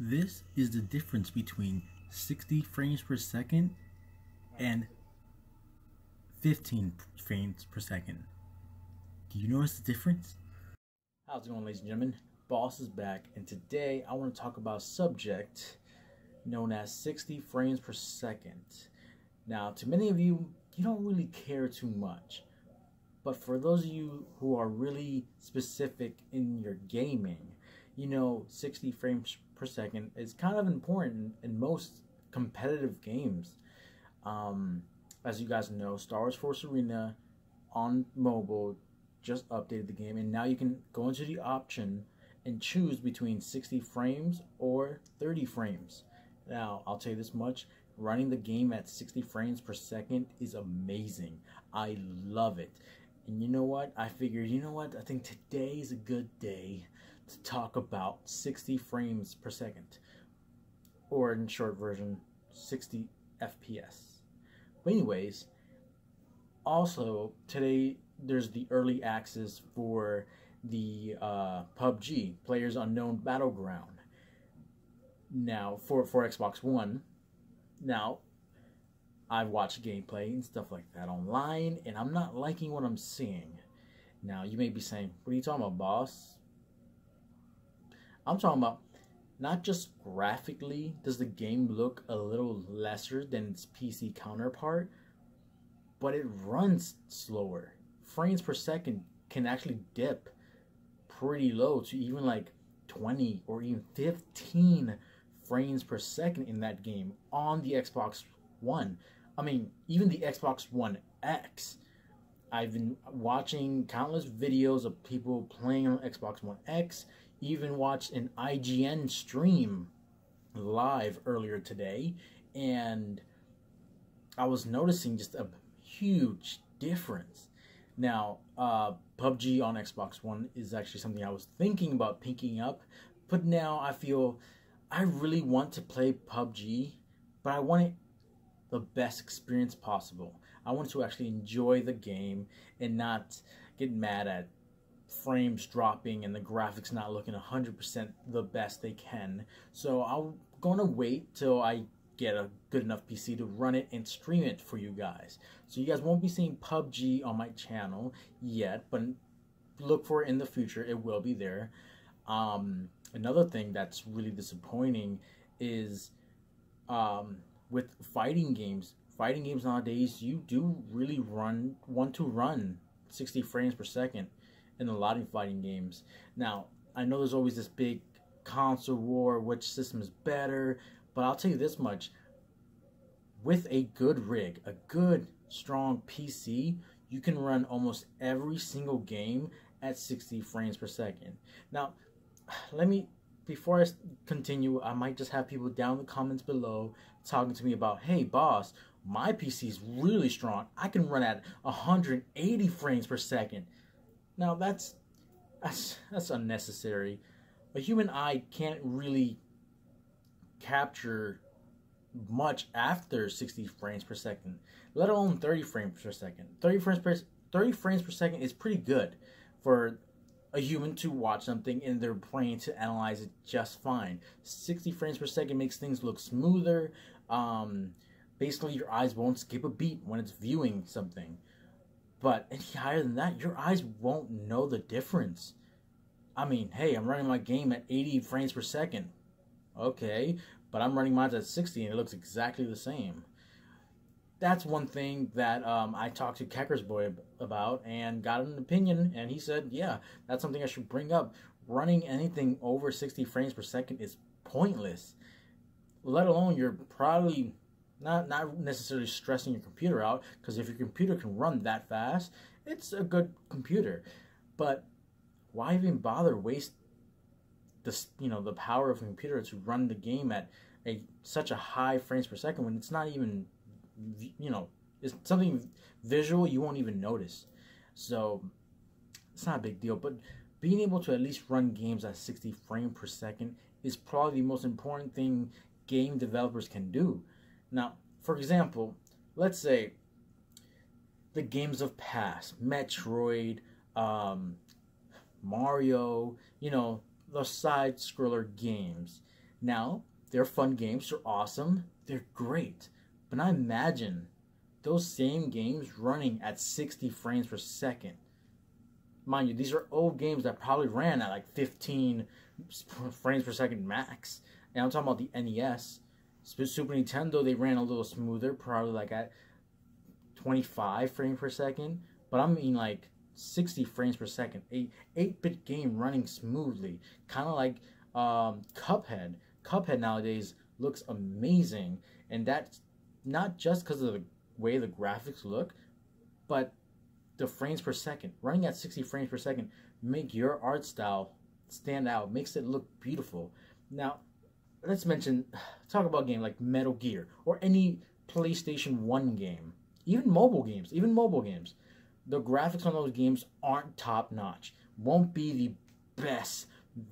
This is the difference between 60 frames per second and 15 frames per second. Do you notice the difference? How's it going, ladies and gentlemen? Boss is back, and today I want to talk about a subject known as 60 frames per second. Now, to many of you, you don't really care too much. But for those of you who are really specific in your gaming, you know 60 frames per second is kind of important in most competitive games. As you guys know, Star Wars Force Arena on mobile just updated the game, and now you can go into the option and choose between 60 frames or 30 frames. Now, I'll tell you this much, running the game at 60 frames per second is amazing. I love it. And you know what? I figured, I think today is a good day to talk about 60 frames per second. Or in short version, 60 FPS. But anyways, also today there's the early access for the PUBG, Players Unknown Battleground. Now, for Xbox One. Now, I've watched gameplay and stuff like that online, and I'm not liking what I'm seeing. Now, you may be saying, what are you talking about, boss? I'm talking about not just graphically does the game look a little lesser than its PC counterpart, but it runs slower. Frames per second can actually dip pretty low to even like 20 or even 15 frames per second in that game on the Xbox One. I mean, even the Xbox One X. I've been watching countless videos of people playing on Xbox One X, even watched an IGN stream live earlier today, and I was noticing just a huge difference. Now, PUBG on Xbox One is actually something I was thinking about picking up, but now I feel I really want to play PUBG, but I want it the best experience possible. I want to actually enjoy the game and not get mad at frames dropping and the graphics not looking 100% the best they can. So I'm gonna wait till I get a good enough PC to run it and stream it for you guys. So you guys won't be seeing PUBG on my channel yet, but look for it in the future. It will be there. Another thing that's really disappointing is with fighting games nowadays, you do really want to run 60 frames per second in a lot of fighting games. Now, I know there's always this big console war, which system is better, but I'll tell you this much. With a good rig, a good, strong PC, you can run almost every single game at 60 frames per second. Now, before I continue, I might just have people down in the comments below talking to me about, hey boss, my PC is really strong. I can run at 180 frames per second. Now that's unnecessary. A human eye can't really capture much after 60 frames per second, let alone 30 frames per second. 30 frames per second is pretty good for a human to watch something and their brain to analyze it just fine. 60 frames per second makes things look smoother. Basically, your eyes won't skip a beat when it's viewing something. But any higher than that, your eyes won't know the difference. I mean, hey, I'm running my game at 80 frames per second. Okay, but I'm running mine at 60 and it looks exactly the same. That's one thing that I talked to Keckersboy about and got an opinion, and he said, yeah, that's something I should bring up. Running anything over 60 frames per second is pointless. Let alone you're probably not necessarily stressing your computer out, because if your computer can run that fast, it's a good computer. But why even bother waste the power of a computer to run the game at such a high frames per second when it's not even, it's something visual you won't even notice. So it's not a big deal, but being able to at least run games at 60 frames per second is probably the most important thing game developers can do. Now, for example, let's say the games of past, Metroid, Mario, the side-scroller games. Now, they're fun games, they're awesome, they're great. But now imagine those same games running at 60 frames per second. Mind you, these are old games that probably ran at like 15 frames per second max. And I'm talking about the NES. Super Nintendo, they ran a little smoother, probably like at 25 frames per second. But I mean like 60 frames per second. 8-bit game running smoothly. Kind of like Cuphead. Cuphead nowadays looks amazing. And that's not just because of the way the graphics look, but the frames per second. Running at 60 frames per second make your art style stand out, makes it look beautiful. Now, let's talk about a game like Metal Gear or any PlayStation 1 game, even mobile games. The graphics on those games aren't top notch. Won't be the best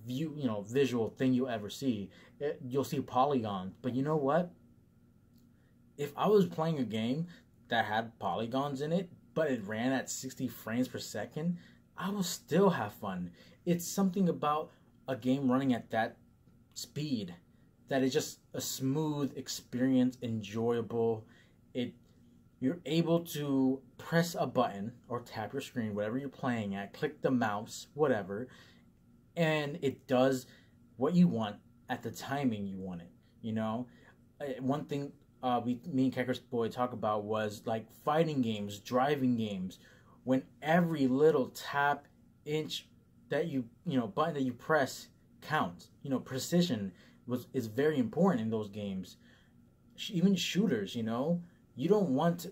visual thing you'll ever see. You'll see polygons, but you know what? If I was playing a game that had polygons in it, but it ran at 60 frames per second, I will still have fun. It's something about a game running at that speed that is just a smooth experience, enjoyable. You're able to press a button or tap your screen, whatever you're playing at, click the mouse, whatever, and it does what you want at the timing you want it. One thing me and Keckers Boy talk about was like fighting games, driving games, when every little tap, inch that button that you press counts. Precision is very important in those games. Even shooters, you don't want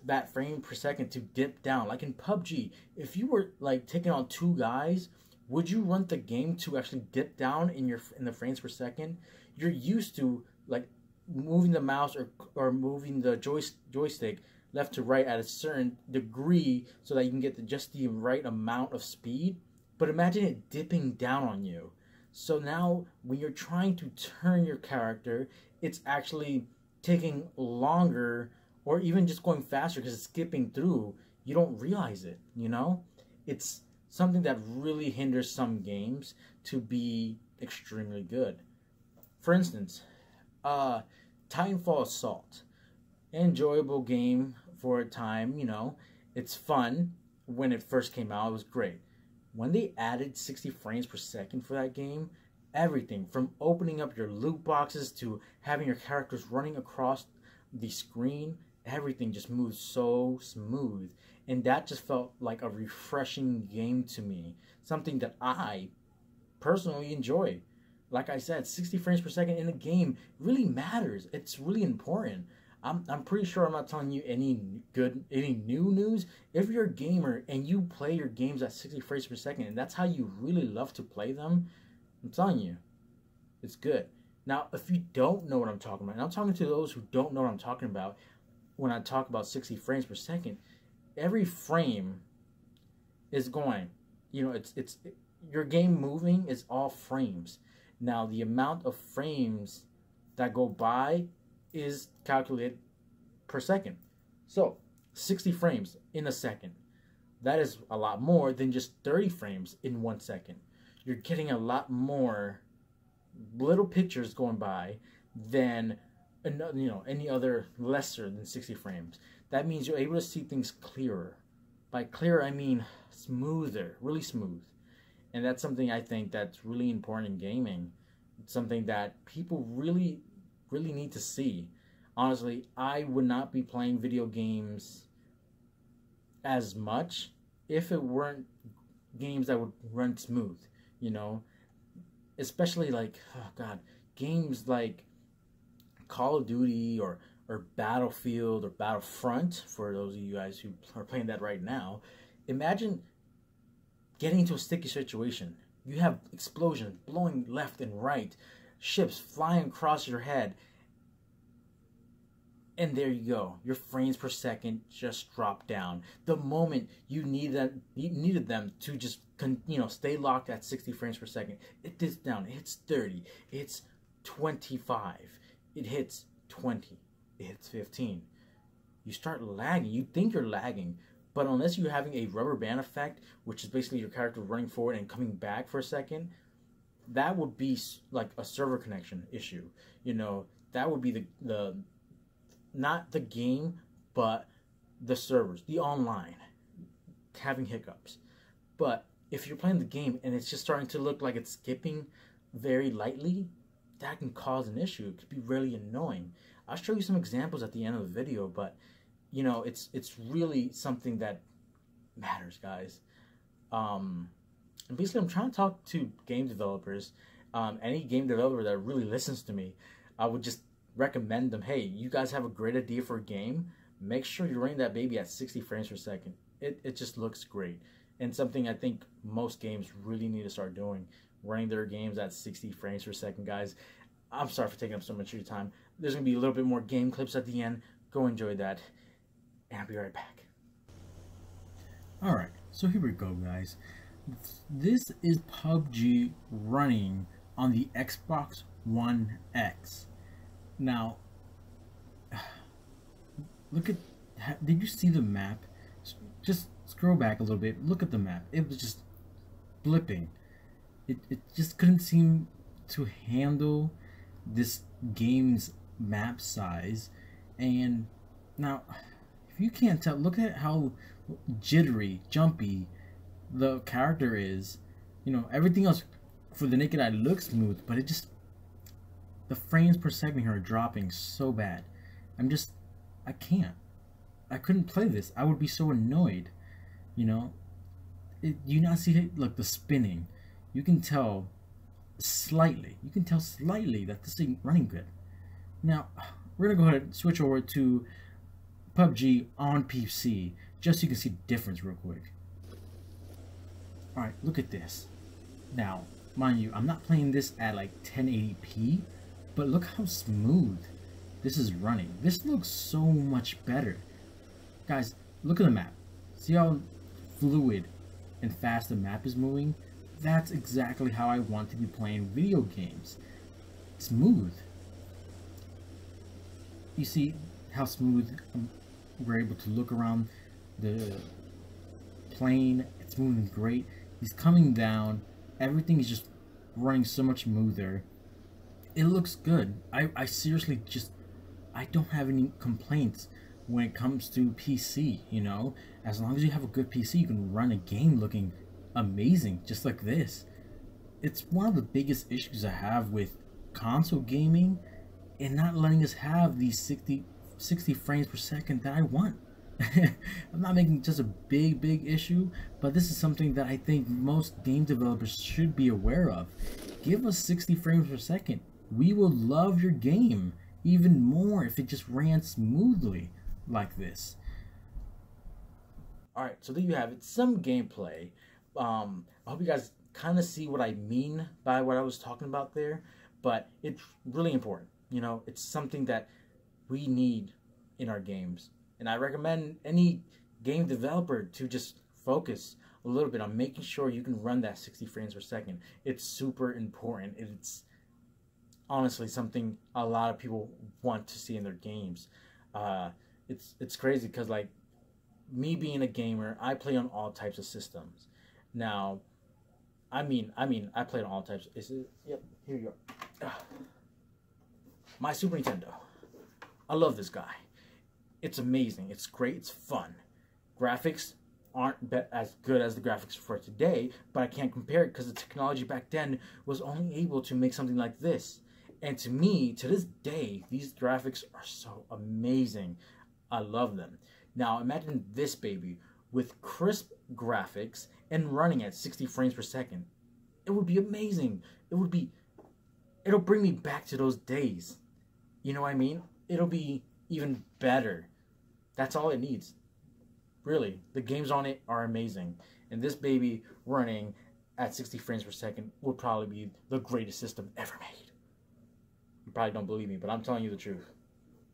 that frame per second to dip down. Like in PUBG, if you were like taking on 2 guys, would you want the game to actually dip down in the frames per second? You're used to like moving the mouse or moving the joystick left to right at a certain degree so that you can get just the right amount of speed. But imagine it dipping down on you. So now when you're trying to turn your character, it's actually taking longer, or even just going faster because it's skipping through. You don't realize it, It's something that really hinders some games to be extremely good. For instance, Titanfall Assault. Enjoyable game for a time, It's fun. When it first came out, it was great. When they added 60 frames per second for that game, everything from opening up your loot boxes to having your characters running across the screen, everything just moved so smooth. And that just felt like a refreshing game to me. Something that I personally enjoy. Like I said, 60 frames per second in a game really matters. It's really important. I'm pretty sure I'm not telling you any new news. If you're a gamer and you play your games at 60 frames per second and that's how you really love to play them, I'm telling you, it's good. Now, if you don't know what I'm talking about, and I'm talking to those who don't know what I'm talking about when I talk about 60 frames per second, every frame is going, your game moving is all frames. Now, the amount of frames that go by is calculated per second. So, 60 frames in a second. That is a lot more than just 30 frames in 1 second. You're getting a lot more little pictures going by than any other lesser than 60 frames. That means you're able to see things clearer. By clearer, I mean smoother, really smooth. And that's something I think that's really important in gaming. It's something that people really need to see. Honestly, I would not be playing video games as much if it weren't games that would run smooth, Especially like, oh God, games like Call of Duty or Battlefield or Battlefront, for those of you guys who are playing that right now. Imagine getting into a sticky situation. You have explosions blowing left and right, ships flying across your head, and there you go. Your frames per second just dropped down. The moment you needed them to just stay locked at 60 frames per second, it dips down. It hits 30. It hits 25. It hits 20. It hits 15. You start lagging. You think you're lagging, but unless you're having a rubber band effect, which is basically your character running forward and coming back for a second, that would be like a server connection issue. You know, that would be the not the game, but the servers, the online having hiccups. But if you're playing the game and it's just starting to look like it's skipping very lightly, that can cause an issue. It could be really annoying. I'll show you some examples at the end of the video, but you know, it's really something that matters, guys. And basically, I'm trying to talk to game developers. Any game developer that really listens to me, I would just recommend them. Hey, you guys have a great idea for a game. Make sure you're running that baby at 60 frames per second. It just looks great, and something I think most games really need to start doing. Running their games at 60 frames per second, guys. I'm sorry for taking up so much of your time. There's going to be a little bit more game clips at the end. Go enjoy that, and I'll be right back. Alright, so here we go, guys. This is PUBG running on the Xbox One X. Now, look at, did you see the map? Just scroll back a little bit, look at the map. It was just blipping. It just couldn't seem to handle this game's map size. And now, if you can't tell, look at how jittery, jumpy the character is. You know, everything else for the naked eye looks smooth, but it just, the frames per second here are dropping so bad. I couldn't play this. I would be so annoyed. You know, you not see it, like the spinning. You can tell slightly that this ain't running good. Now, we're gonna go ahead and switch over to PUBG on PC, just so you can see the difference real quick. Alright, look at this. Now, mind you, I'm not playing this at like 1080p, but look how smooth this is running. This looks so much better. Guys, look at the map. See how fluid and fast the map is moving? That's exactly how I want to be playing video games. Smooth. You see how smooth we're able to look around the plane. It's moving great. He's coming down. Everything is just running so much smoother. It looks good. I seriously just, I don't have any complaints when it comes to PC, you know? As long as you have a good PC, you can run a game looking amazing, just like this. It's one of the biggest issues I have with console gaming and not letting us have these 60 frames per second that I want. I'm not making just a big issue, but this is something that I think most game developers should be aware of. Give us 60 frames per second. We will love your game even more if it just ran smoothly like this. Alright, so there you have it, some gameplay. I hope you guys kind of see what I mean by what I was talking about there, but it's really important. You know, it's something that we need in our games, and I recommend any game developer to just focus a little bit on making sure you can run that 60 frames per second. It's super important. It's honestly something a lot of people want to see in their games. It's crazy because, like, me being a gamer, I play on all types of systems. Now, I mean, I play on all types. Is it? Yep. Here you go. My Super Nintendo. I love this guy. It's amazing. It's great. It's fun. Graphics aren't as good as the graphics for today, but I can't compare it because the technology back then was only able to make something like this. And to me, to this day, these graphics are so amazing. I love them. Now, imagine this baby with crisp graphics and running at 60 frames per second. It would be amazing. It'll bring me back to those days. You know what I mean? It'll be even better. That's all it needs. Really, the games on it are amazing. And this baby running at 60 frames per second will probably be the greatest system ever made. You probably don't believe me, but I'm telling you the truth.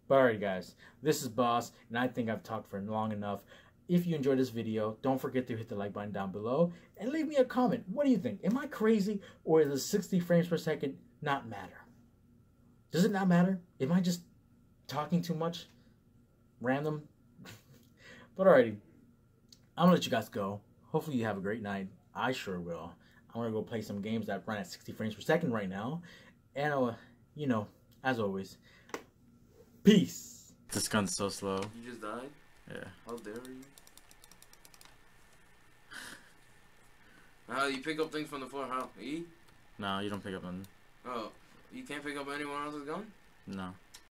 But alright guys, this is Boss, and I think I've talked for long enough. If you enjoyed this video, don't forget to hit the like button down below, and leave me a comment. What do you think? Am I crazy, or does 60 frames per second not matter? Does it not matter? Am I just talking too much? Random? But alrighty, I'm gonna let you guys go. Hopefully you have a great night. I sure will. I'm gonna go play some games that run at 60 frames per second right now. And, you know, as always, peace. This gun's so slow. You just died? Yeah. How dare you? How you pick up things from the floor? How? E? No, you don't pick up on. Oh, you can't pick up anyone else's gun? No.